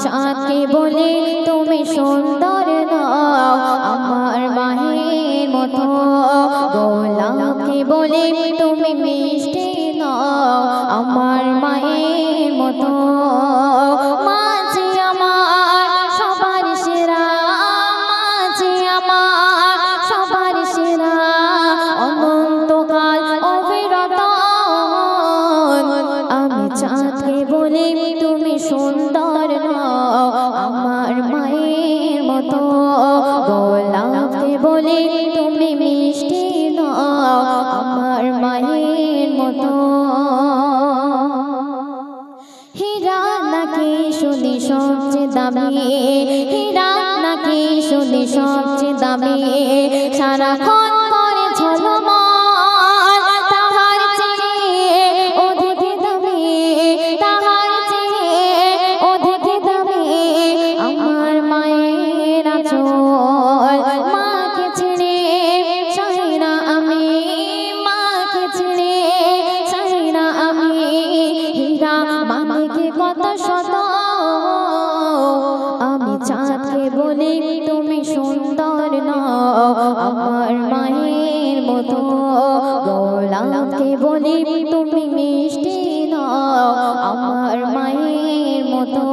চাঁদকে বলি তুমি সুন্দর নও আমার মায়ের মতো গোলাপকে বলি তুমি মিষ্টি নও আমার মায়ের মতো মাঝে আমার সবার সেরা মাঝে আমার সবার সেরা অনন্তকাল অবিরত আমি চাঁদকে বলি তুমি সুন্দর নও আমার মায়ের মতো গোলাপকে বলি তুমি মিষ্টি নও আমার মায়ের মতো হীরা নাকি শুনি সবচেয়ে দামি হীরা নাকি শুনি সবচেয়ে দামি সারাক্ষণ করে ঝলমল তাহার চেয়ে অধিক দামি তাহার চেয়ে অধিক দামি আমার মায়ের আঁচল মাকে ছেড়ে চাই না আমি মাকে ছেড়ে চাই না আমি হীরা মানে কি কত শত আমি চাঁদকে বলি তুমি সুন্দর নও আমার মায়ের মতো গোলাপকে বলি তুমি মিষ্টি নও আমার মায়ের মতো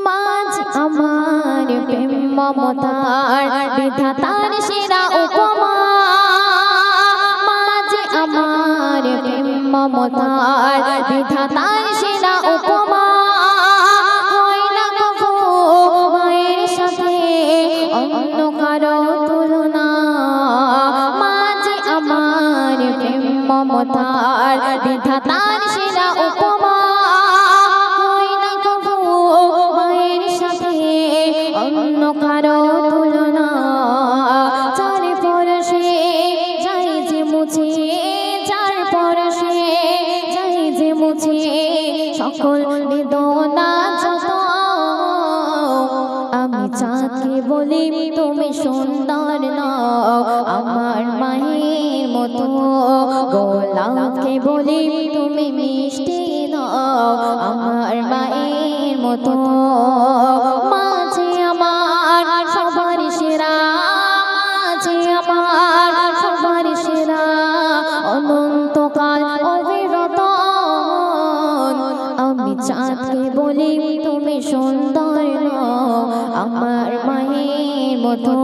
মাঝ আমার প্রেম মমতার বিধাতার সেরা উপমা মাঝ আমার প্রেম মমতার বিধাতার সেরা উপমা হয় না কভু মায়ের সাথে অন্য কারো তুলনা মাঝ আমার প্রেম মমতার বিধাতার সেরা উপমা হয় না কভু মায়ের সাথে অন্য কারো তুলনা চার পরশে যাই যে মুছে চার পরশে যাই যে মুছে সকল বেদনা যত আমি চাঁদকে বলি তুমি সুন্দর নও আমার মায়ের মতো গোলাপকে বলি তুমি মিষ্টি নও আমার মায়ের মতো মাঝে আমার সবার সেরা মাঝে আমার সবার সেরা অনন্তকাল অবিরত আমি চাঁদকে বলি তুমি সুন্দর নও আমার মায়ের মতো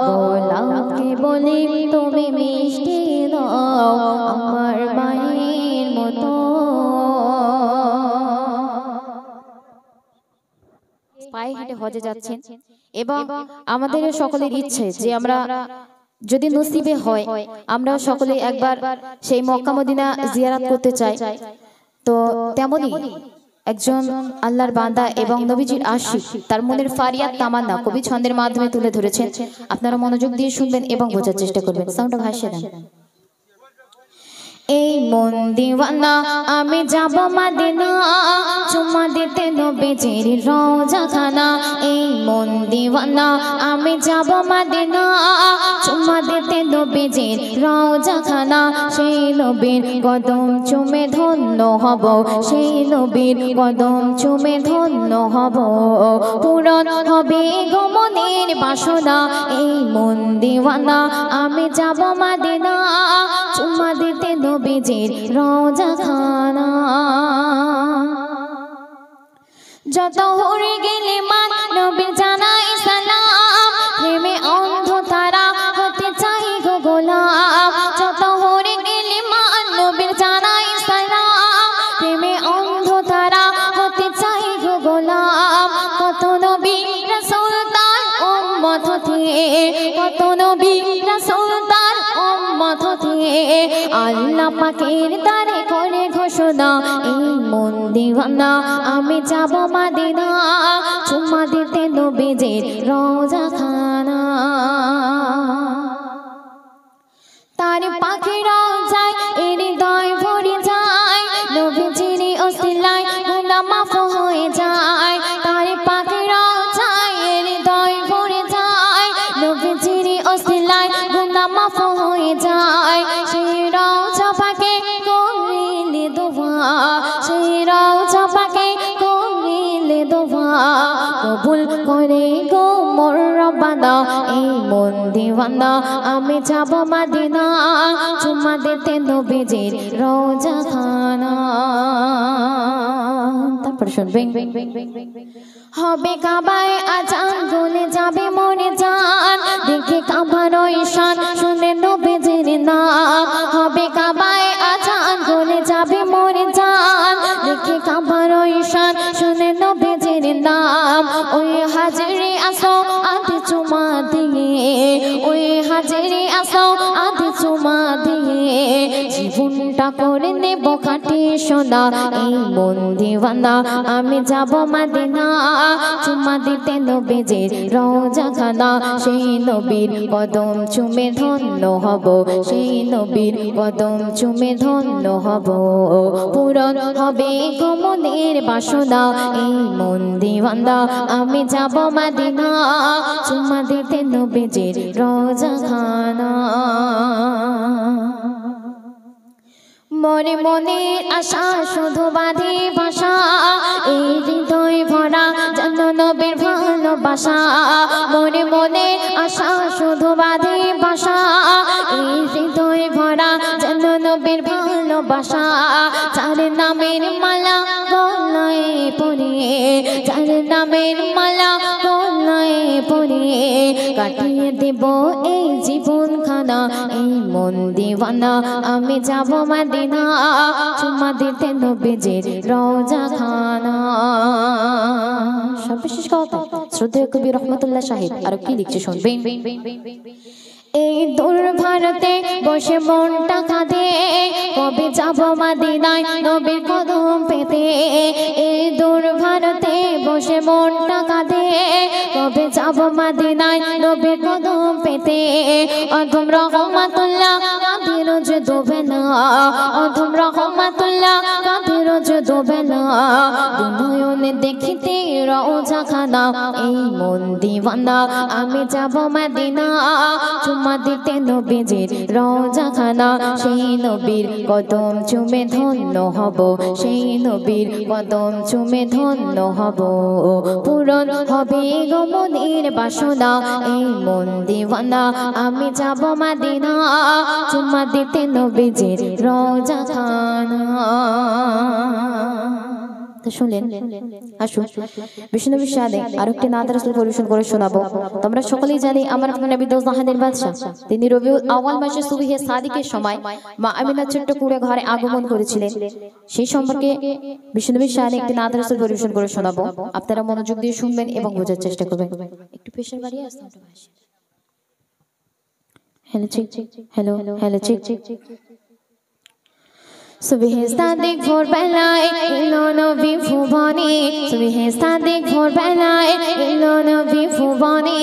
গোলাপকে বলি তুমি মিষ্টি নও আমার মায়ের মতো পায়ে হেঁটে হজে যাচ্ছেন এবং আমাদের সকলের ইচ্ছে যে আমরা যদি নসিবে হয় আমরা সকলে একবার সেই মক্কা মদিনা জিয়ারত করতে চাই তো তেমনি একজন আল্লাহর বান্দা এবং নবীজির আশিক তার মনের ফারিয়াদ তামান্না কবি ছন্দের মাধ্যমে তুলে ধরেছেন আপনারা মনোযোগ দিয়ে শুনবেন এবং বোঝার চেষ্টা করবেন সাউন্ডটা ভাসিয়ে দেন এই মন দিওয়ানা আমি যাব মদিনা চুমা দিতে নবীজির রওজাখানা এই মন দিওয়ানা আমি যাব মদিনা চুমা দিতে নবীজির রওজাখানা সেই নবীর কদম চুমে ধন্য হব সেই নবীর কদম চুমে ধন্য হব পূরণ হবে গো মনের বাসনা এই মন দিওয়ানা আমি যাব মদিনা চুমা দিতে নবীজির রওজাখানা যত হরে গেলে মান নবীর জানাই সালাম প্রেমে অন্ধ তারা হতে চাই গো গোলাম যত হরে গেলে মান নবীর জানাই সালাম প্রেমে অন্ধ তারা হতে চাই গো গোলাম কত নবী রাসূল তার উম্মত হতে কত নবী রাসূল তার উম্মত হতে আল্লাহ পাকের দ্বারে করে ঘোষণা এই মন দিওয়ানা আমি যাব মদিনা চুমা দিতে নবীজির রওজাখানা তার পাখি রওজায় হৃদয় ভরে যায় নবীজির ওসিলায় গুনাহ মাফ হয়ে যায় তার পাখি রওজায় হৃদয় ভরে যায় নবীজির ওসিলায় গুনাহ মাফ হয়ে যায় সেই রওজা পাকে করিলে দোয়া সেই মন দিওয়ানা আমি যাব মদিনা চুমা দিতে নবীজির রওজা খানা তারপর শুনবেন হবে কাবায় আজান গলে যাবে মনে জান দেখে কাবার ঈশান শুনে নবীজির নাম হবে কাবায় আজান গলে যাবে মনে জান দেখে কাবার ঈশান শুনে নবীজির নাম ওই হাজিরে আসো আদি চুমা দিয়ে ওই হাজিরে আসো আদি চুমা দিয়ে জীবনটা করে নেব খাঁটি সোনা এই মন দিওয়ানা আমি যাব মদিনা চুমা দিতে নবীজির রওজা খানা সেই নবীর কদম চুমে ধন্য হব সেই নবীর কদম চুমে ধন্য হব পূরণ হবে গো মনের বাসনা এই মন দিওয়ানা আমি যাব মদিনা চুমা দিতে নবীজির রওজা খানা মনে মনের আশা শুধু বাঁধে ভাষা এই হৃদয় ভরা যেন নবীর ভালোবাসা মনে মনের আশা শুধু বাঁধে ভাষা এই হৃদয় ভরা যেন নবীর ভালোবাসা যার নামের মালা গলায় পরিয়ে যার নামের মালা গলায় পরিয়ে কাটিয়ে দেব এই জীবন খানা এই মন দিওয়ানা আমি যাব মদিনা চুমা দিতে নবীজির রওজা খানা সর্বশেষ কথা শ্রদ্ধেয় কবি রহমতুল্লাহ সাহেব আর কি লিখছে শুনবেন এই দূর ভারতে বসে মনটা কাঁদে কবে যাব মদিনায় নবীর কদম পেতে এই দূর ভারতে বসে মনটা কাঁদে কবে যাব মদিনায় নবীর কদম পেতে অধম রহমাতুল্লাহ কাঁদে রোজ দুবেলা অধম রহমাতুল্লাহ কাঁদে রোজ দুবেলা নয়নে দেখিতে রওজা খানা এই মন দিওয়ানা আমি যাব মদিনা চুমা দিতে নবীজির রওজা খানা সেই নবীর কদম চুমে ধন্য হব সেই নবীর কদম চুমে ধন্য হব পূরণ হবে গো মনের বাসনা এই মন দিওয়ানা আমি যাব মদিনা চুমা দিতে নবীজির রওজা খানা তো শুনলেন আসুন বিষ্ণুনবী শানে আরেকটি নাত রাসূল পরিবেশন করে শোনাবো তোমরা সকলেই জানি আমার নবী দো জাহানের বাদশা তিনি রবিউল আউয়াল মাসে সুবহে সাদিকের সময় মা আমিনা ছোট্ট কুঁড়ে ঘরে আগমন করেছিলেন সেই সম্পর্কে বিষ্ণুনবী শানে একটি নাত রাসূল পরিবেশন করে শোনাবো আপনারা মনোযোগ দিয়ে শুনবেন এবং বোঝার চেষ্টা করবেন একটু প্রেসার বাড়িয়ে আসতে হবে hello check hello hello check সুবহে সাদিক ভোর বেলায় এলো নবী ভুবনে সুবহে সাদিক ভোর বেলায় এলো নবী ভুবনে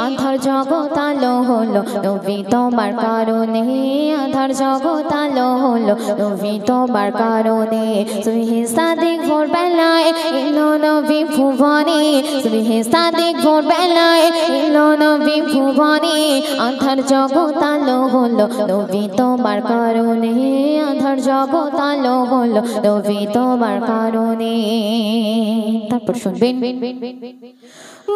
আধার জগৎ আলো হলো নবী তোমার কারণে আধার জগৎ আলো হলো নবী তোমার কারণে সুবহে সাদিক ভোর বেলায় এলো নবী ভুবনে সুবহে সাদিক ভোর বেলায় এলো নবী ভুবনে আধার জগৎ আলো হলো নবী তোমার কারণে আধার জগৎ আলো হলো নবী তোমার কারণে তারপর শুনবেন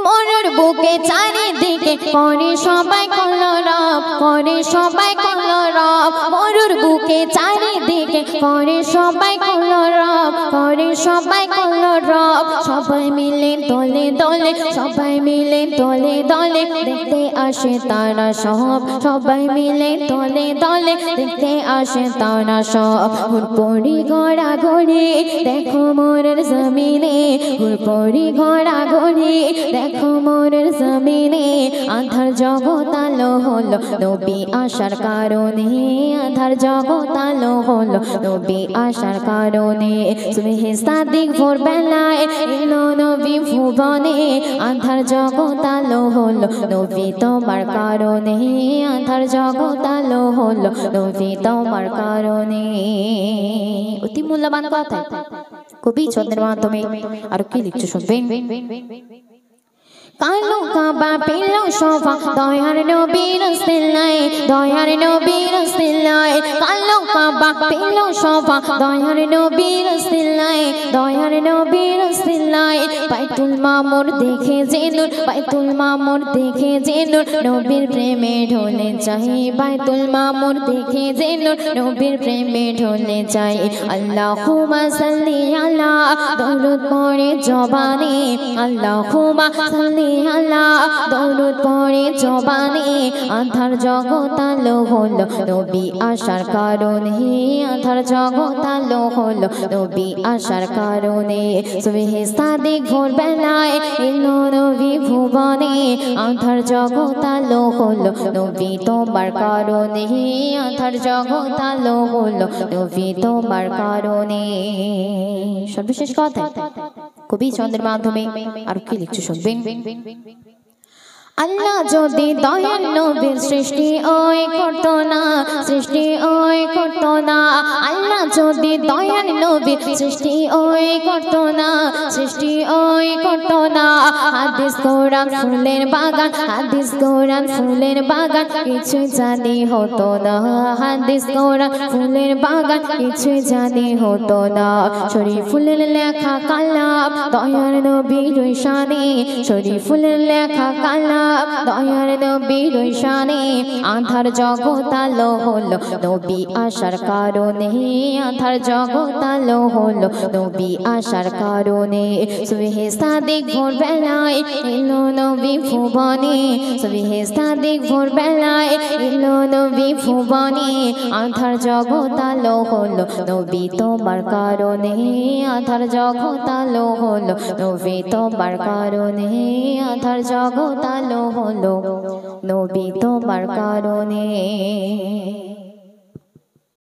মরুর বুকে চারিদিকে করে সবাই কলরব করে সবাই কলরব মরুর বুকে চারিদিকে করে সবাই কলরব করে সবাই কলরব সবাই মিলে দলে দলে সবাই মিলে দলে দলে দেখতে আসে তারা সব সবাই মিলে দলে দলে দেখতে আসে তারা সব হুড়পড়ি ঘোড়া ঘড়ি দেখো মোরের জমিনে হুড়পড়ি ঘোড়া ঘড়ি দেখো মোরের জমিনে আধার জগৎ আলো হলো নবী আসার কারণে আধার জগৎ আলো হলো নবী আসার কারণে সুবহে সাদিক ভোর বেলায় এলো নবী ভুবনে আধার জগৎ আলো হলো নবী তোমার কারণে আধার জগৎ আলো হলো নবী তোমার কারণে অতি মূল্যবান কথা কবি ছন্দের মাধ্যমে আর কি লিখছে শুনবেন কালো কাবা পেল শোভা দয়ার নবীর সিলায় দয়ার নবীর সিলায় কালো কাবা পেল শোভা দয়ার নবীর সিলায় দয়ার নবীর উসিলায় বাইতুল মামুর দেখে যে নূর বাইতুল মামুর দেখে যে নূর নবীর প্রেমে ঢলে যাই বাইতুল মামুর দেখে যে নূর নবীর প্রেমে ঢলে যাই আল্লাহুম্মা সাল্লি আলা দরুদ পড়ে জবানে আল্লাহুম্মা সাল্লি আলা দরুদ পড়ে জবানে আধার জগৎ আলো হলো নবী আসার কারণে আধার জগৎ আলো হলো নবী আসার কারণে সুবহে সাদিক ভোর বেলায় এলো নবী ভুবনে আধার জগৎ আলো হলো নবী তোমার কারণে আধার জগৎ আলো হলো নবী তোমার কারণে। সর্বশেষ কথা কবি ছন্দের মাধ্যমে আর কি লিখছে শুনবেন। আল্লাহ যদি দয়ার নবীর সৃষ্টি ওই করতো না সৃষ্টি ওই করতো না আল্লাহ যদি দয়ার নবীর সৃষ্টি ওই করতো না সৃষ্টি ওই করতো না হাদিস কোরআন ফুলের বাগান হাদিস কোরআন ফুলের বাগান কিছু জানি হতো না হাদিস কোরআন ফুলের বাগান কিছু জানি হতো না শরীফুলের লেখা কালাম দয়ার নবীর শানে শরীফুলের লেখা কালাম দয়ার নবীর শানে আধার জগৎ আলো হলো নবী আসার কারণে আধার জগৎ আলো হলো নবী আসার কারণে সুবহে সাদিক ভোর বেলায় এলো নবী ভুবনে সুবহে সাদিক ভোর বেলায় এলো নবী ভুবনে আধার জগৎ আলো হলো নবী তোমার কারণে আধার জগৎ আলো হলো নবী তোমার কারণে আধার জগৎ আলো হলো নবী তোমার কারণে।